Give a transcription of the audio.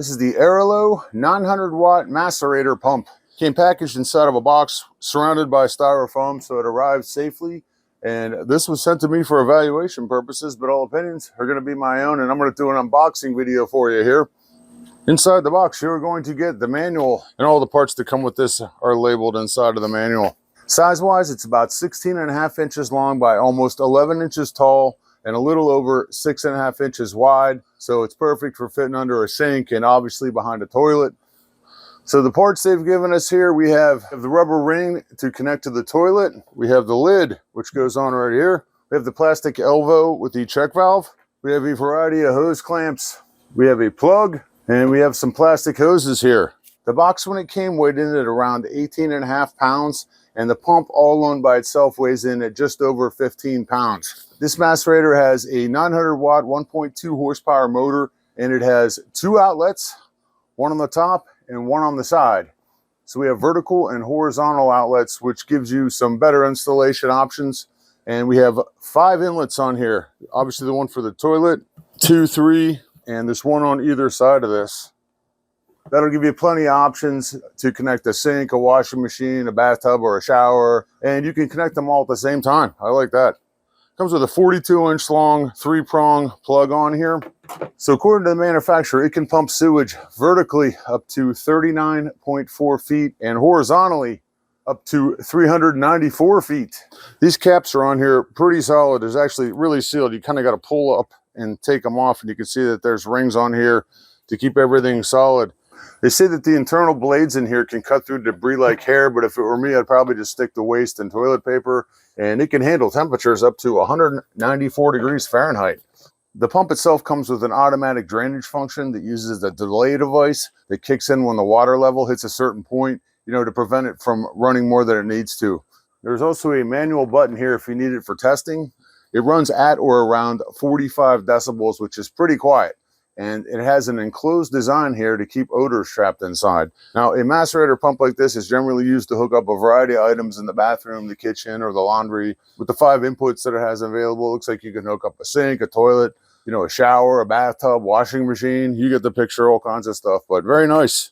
This is the AHRILOE 900 watt macerator pump. Came packaged inside of a box surrounded by styrofoam, so it arrived safely. And this was sent to me for evaluation purposes, but all opinions are going to be my own, and I'm going to do an unboxing video for you here. Inside the box, you're going to get the manual, and all the parts that come with this are labeled inside of the manual. Size-wise, it's about 16.5 inches long by almost 11 inches tall and a little over 6.5 inches wide. So it's perfect for fitting under a sink and obviously behind a toilet. So the parts they've given us here, we have the rubber ring to connect to the toilet. We have the lid, which goes on right here. We have the plastic elbow with the check valve. We have a variety of hose clamps. We have a plug, and we have some plastic hoses here. The box, when it came, weighed in at around 18.5 pounds, and the pump all alone by itself weighs in at just over 15 pounds. This macerator has a 900 watt, 1.2 horsepower motor, and it has 2 outlets, one on the top and one on the side. So we have vertical and horizontal outlets, which gives you some better installation options. And we have 5 inlets on here. Obviously the one for the toilet, 2, 3, and there's one on either side of this. That'll give you plenty of options to connect a sink, a washing machine, a bathtub, or a shower. And you can connect them all at the same time. I like that. Comes with a 42-inch long 3-prong plug on here. So according to the manufacturer, it can pump sewage vertically up to 39.4 feet and horizontally up to 394 feet. These caps are on here pretty solid. It's actually really sealed. You kind of got to pull up and take them off, and you can see that there's rings on here to keep everything solid. They say that the internal blades in here can cut through debris like hair, but if it were me, I'd probably just stick to waste and toilet paper, and it can handle temperatures up to 194 degrees Fahrenheit. The pump itself comes with an automatic drainage function that uses a delay device that kicks in when the water level hits a certain point, to prevent it from running more than it needs to. There's also a manual button here if you need it for testing. It runs at or around 45 decibels, which is pretty quiet. And it has an enclosed design here to keep odors trapped inside. Now, a macerator pump like this is generally used to hook up a variety of items in the bathroom, the kitchen, or the laundry. With the 5 inputs that it has available, it looks like you can hook up a sink, a toilet, a shower, a bathtub, washing machine. You get the picture, all kinds of stuff, but very nice.